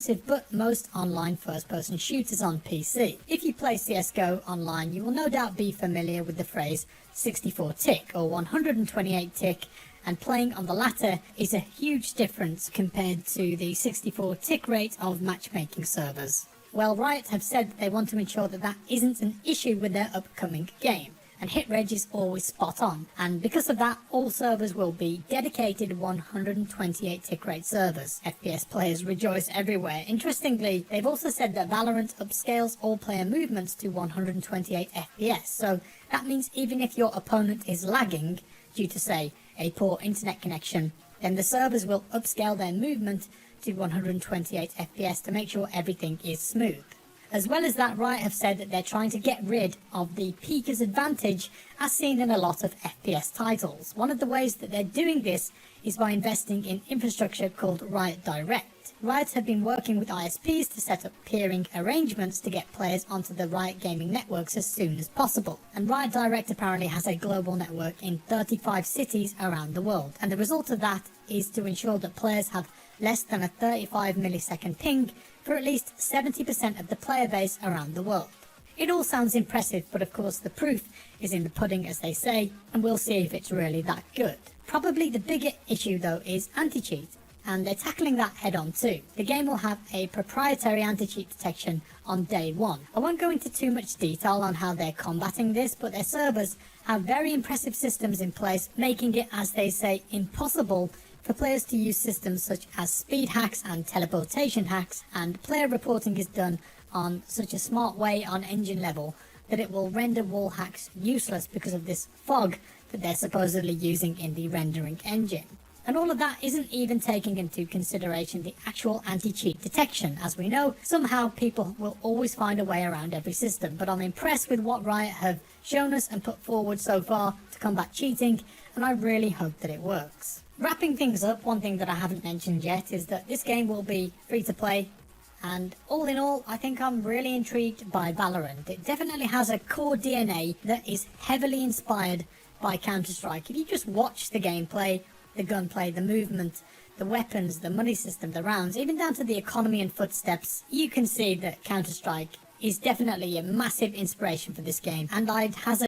but most online first-person shooters on PC. If you play CSGO online, you will no doubt be familiar with the phrase 64 tick or 128 tick, and playing on the latter is a huge difference compared to the 64 tick rate of matchmaking servers. Well, Riot have said that they want to ensure that that isn't an issue with their upcoming game, and hit rate is always spot on, and because of that, all servers will be dedicated 128 tick rate servers. FPS players rejoice everywhere. Interestingly, they've also said that Valorant upscales all player movements to 128 FPS, so that means even if your opponent is lagging due to, say, a poor internet connection, then the servers will upscale their movement to 128 FPS to make sure everything is smooth. As well as that, Riot have said that they're trying to get rid of the peeker's advantage as seen in a lot of FPS titles. One of the ways that they're doing this is by investing in infrastructure called Riot Direct. Riot have been working with ISPs to set up peering arrangements to get players onto the Riot gaming networks as soon as possible. And Riot Direct apparently has a global network in 35 cities around the world. And the result of that is to ensure that players have less than a 35 millisecond ping for at least 70% of the player base around the world. It all sounds impressive, but of course the proof is in the pudding, as they say, and we'll see if it's really that good. Probably the bigger issue though is anti-cheat, and they're tackling that head on too. The game will have a proprietary anti-cheat detection on day one. I won't go into too much detail on how they're combating this, but their servers have very impressive systems in place, making it, as they say, impossible for players to use systems such as speed hacks and teleportation hacks, and player reporting is done on such a smart way on engine level that it will render wall hacks useless because of this fog that they're supposedly using in the rendering engine. And all of that isn't even taking into consideration the actual anti-cheat detection. As we know, somehow people will always find a way around every system, but I'm impressed with what Riot have shown us and put forward so far to combat cheating, and I really hope that it works. Wrapping things up, one thing that I haven't mentioned yet is that this game will be free to play, and all in all, I think I'm really intrigued by Valorant. It definitely has a core DNA that is heavily inspired by Counter-Strike. If you just watch the gameplay, the gunplay, the movement, the weapons, the money system, the rounds, even down to the economy and footsteps, you can see that Counter-Strike is definitely a massive inspiration for this game, and I'd hazard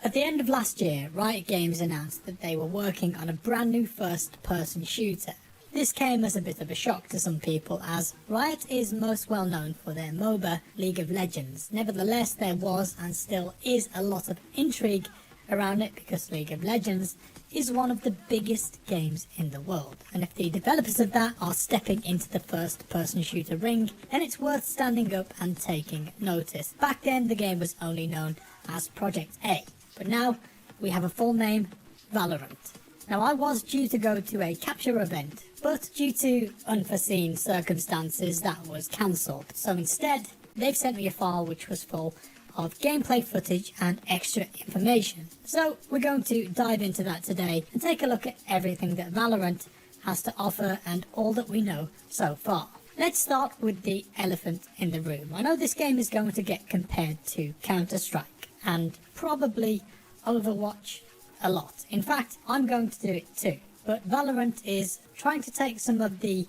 At the end of last year, Riot Games announced that they were working on a brand new first-person shooter. This came as a bit of a shock to some people, as Riot is most well known for their MOBA, League of Legends. Nevertheless, there was and still is a lot of intrigue around it because League of Legends is one of the biggest games in the world. And if the developers of that are stepping into the first-person shooter ring, then it's worth standing up and taking notice. Back then, the game was only known as Project A. But now, we have a full name, Valorant. Now, I was due to go to a capture event, but due to unforeseen circumstances, that was cancelled. So instead, they've sent me a file which was full of gameplay footage and extra information. So we're going to dive into that today and take a look at everything that Valorant has to offer and all that we know so far. Let's start with the elephant in the room. I know this game is going to get compared to Counter-Strike and probably Overwatch a lot. In fact, I'm going to do it too. But Valorant is trying to take some of the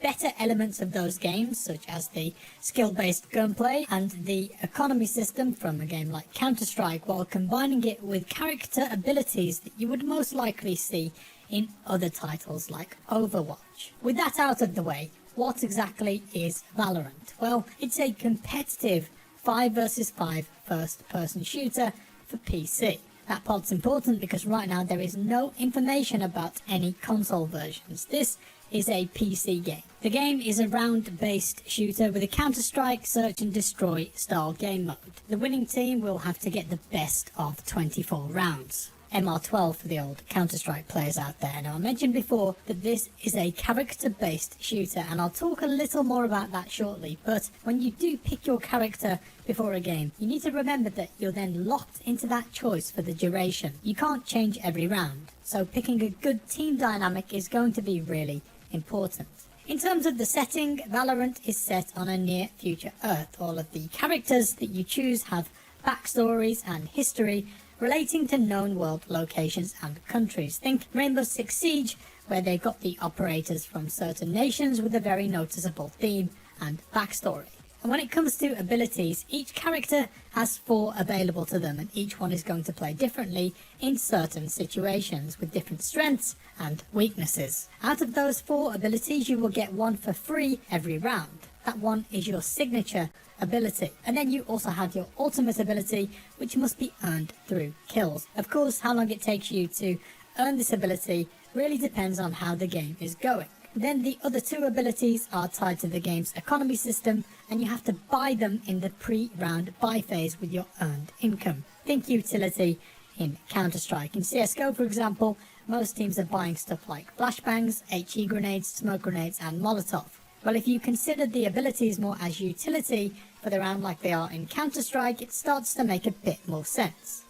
better elements of those games, such as the skill-based gunplay and the economy system from a game like Counter-Strike, while combining it with character abilities that you would most likely see in other titles like Overwatch. With that out of the way, what exactly is Valorant? Well, it's a competitive 5 versus 5 first-person shooter for PC. That part's important because right now there is no information about any console versions. This is a PC game. The game is a round-based shooter with a Counter-Strike search and destroy style game mode. The winning team will have to get the best of 24 rounds. MR12 for the old Counter-Strike players out there. Now, I mentioned before that this is a character-based shooter, and I'll talk a little more about that shortly, but when you do pick your character before a game, you need to remember that you're then locked into that choice for the duration. You can't change every round, so picking a good team dynamic is going to be really important. In terms of the setting, Valorant is set on a near-future Earth. All of the characters that you choose have backstories and history, relating to known world locations and countries. Think Rainbow Six Siege, where they got the operators from certain nations with a very noticeable theme and backstory. And when it comes to abilities, each character has 4 available to them, and each one is going to play differently in certain situations with different strengths and weaknesses. Out of those 4 abilities, you will get one for free every round. That one is your signature ability. And then you also have your ultimate ability, which must be earned through kills. Of course, how long it takes you to earn this ability really depends on how the game is going. Then the other 2 abilities are tied to the game's economy system, and you have to buy them in the pre-round buy phase with your earned income. Think utility in Counter-Strike. In CSGO, for example, most teams are buying stuff like flashbangs, HE grenades, smoke grenades, and Molotov. Well, if you consider the abilities more as utility for the round like they are in Counter-Strike, it starts to make a bit more sense.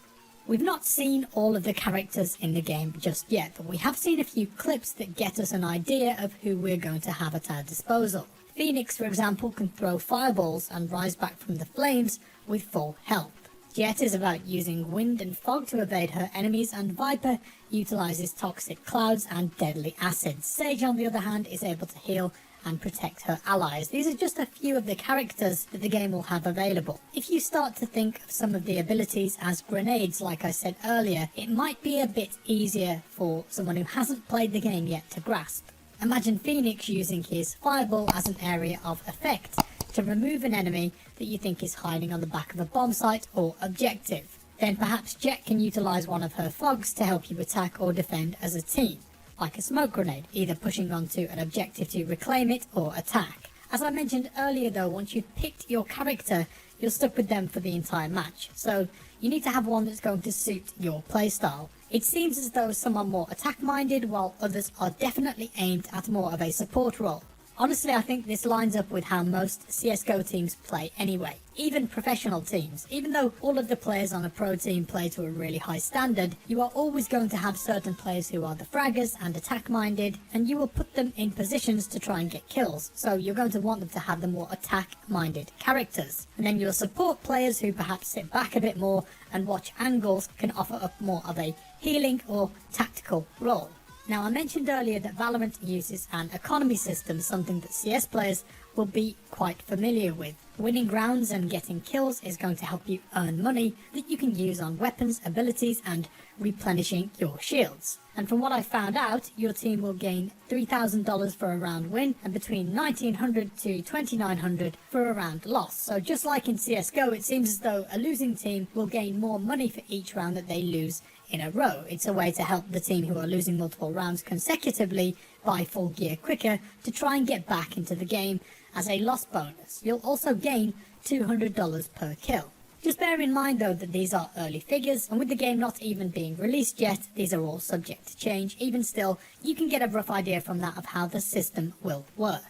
We've not seen all of the characters in the game just yet, but we have seen a few clips that get us an idea of who we're going to have at our disposal. Phoenix, for example, can throw fireballs and rise back from the flames with full health. Jet is about using wind and fog to evade her enemies, and Viper utilizes toxic clouds and deadly acids. Sage, on the other hand, is able to heal and protect her allies. These are just a few of the characters that the game will have available. If you start to think of some of the abilities as grenades, like I said earlier, it might be a bit easier for someone who hasn't played the game yet to grasp. Imagine Phoenix using his fireball as an area of effect to remove an enemy that you think is hiding on the back of a bomb site or objective. Then perhaps Jet can utilize one of her fogs to help you attack or defend as a team, like a smoke grenade, either pushing onto an objective to reclaim it or attack. As I mentioned earlier though, once you've picked your character, you're stuck with them for the entire match, so you need to have one that's going to suit your playstyle. It seems as though some are more attack-minded, while others are definitely aimed at more of a support role. Honestly, I think this lines up with how most CSGO teams play anyway, even professional teams. Even though all of the players on a pro team play to a really high standard, you are always going to have certain players who are the fraggers and attack-minded, and you will put them in positions to try and get kills, so you're going to want them to have the more attack-minded characters. And then your support players who perhaps sit back a bit more and watch angles can offer up more of a healing or tactical role. Now, I mentioned earlier that Valorant uses an economy system, something that CS players will be quite familiar with. Winning rounds and getting kills is going to help you earn money that you can use on weapons, abilities, and replenishing your shields. And from what I found out, your team will gain $3,000 for a round win and between $1,900 to $2,900 for a round loss. So just like in CSGO, it seems as though a losing team will gain more money for each round that they lose in a row. It's a way to help the team who are losing multiple rounds consecutively buy full gear quicker to try and get back into the game as a loss bonus. You'll also gain $200 per kill. Just bear in mind though that these are early figures, and with the game not even being released yet, these are all subject to change. Even still, you can get a rough idea from that of how the system will work.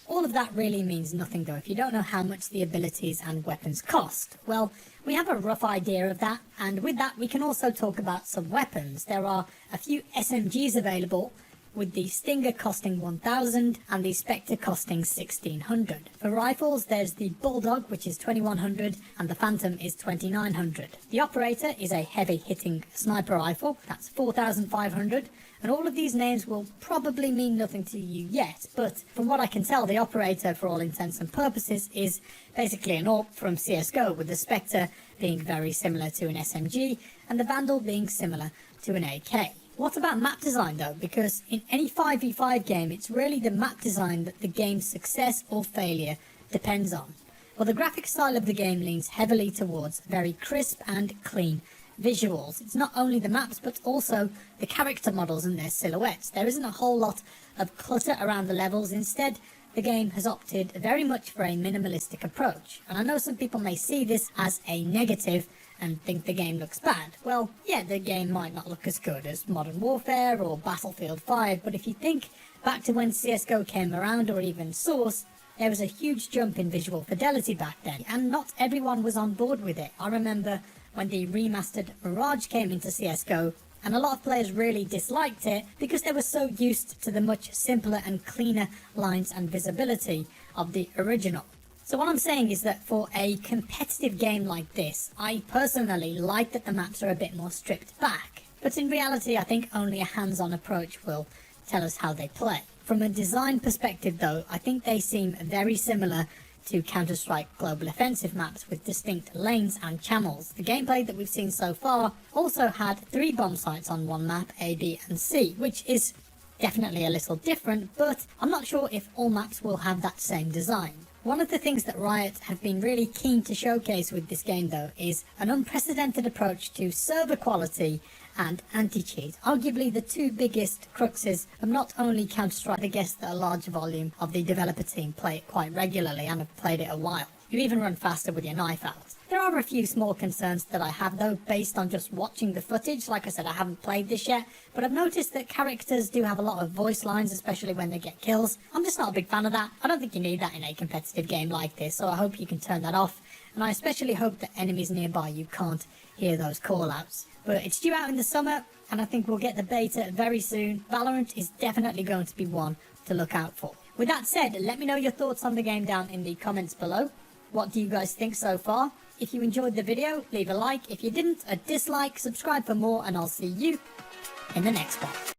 All of that really means nothing though if you don't know how much the abilities and weapons cost. Well, we have a rough idea of that, and with that we can also talk about some weapons. There are a few SMGs available, with the Stinger costing 1,000 and the Spectre costing 1,600. For rifles, there's the Bulldog, which is 2,100, and the Phantom is 2,900. The Operator is a heavy-hitting sniper rifle, that's 4,500, and all of these names will probably mean nothing to you yet, but from what I can tell, the Operator, for all intents and purposes, is basically an AWP from CSGO, with the Spectre being very similar to an SMG, and the Vandal being similar to an AK. What about map design though? Because in any 5v5 game, it's really the map design that the game's success or failure depends on. Well, the graphic style of the game leans heavily towards very crisp and clean visuals. It's not only the maps, but also the character models and their silhouettes. There isn't a whole lot of clutter around the levels. Instead, the game has opted very much for a minimalistic approach. And I know some people may see this as a negative and think the game looks bad. Well, yeah, the game might not look as good as Modern Warfare or Battlefield 5, but if you think back to when CSGO came around, or even Source, there was a huge jump in visual fidelity back then, and not everyone was on board with it. I remember when the remastered Mirage came into CSGO, and a lot of players really disliked it because they were so used to the much simpler and cleaner lines and visibility of the original. So what I'm saying is that for a competitive game like this, I personally like that the maps are a bit more stripped back. But in reality, I think only a hands-on approach will tell us how they play. From a design perspective though, I think they seem very similar to Counter-Strike Global Offensive maps with distinct lanes and channels. The gameplay that we've seen so far also had 3 bomb sites on one map, A, B and C, which is definitely a little different, but I'm not sure if all maps will have that same design. One of the things that Riot have been really keen to showcase with this game though is an unprecedented approach to server quality and anti-cheat, arguably the 2 biggest cruxes of not only Counter-Strike. I guess that a large volume of the developer team play it quite regularly and have played it a while. You even run faster with your knife out. There are a few small concerns that I have though, based on just watching the footage. Like I said, I haven't played this yet, but I've noticed that characters do have a lot of voice lines, especially when they get kills. I'm just not a big fan of that. I don't think you need that in a competitive game like this, so I hope you can turn that off. And I especially hope that enemies nearby you can't hear those call-outs. But it's due out in the summer, and I think we'll get the beta very soon. Valorant is definitely going to be one to look out for. With that said, let me know your thoughts on the game down in the comments below. What do you guys think so far? If you enjoyed the video, leave a like. If you didn't, a dislike. Subscribe for more, and I'll see you in the next one.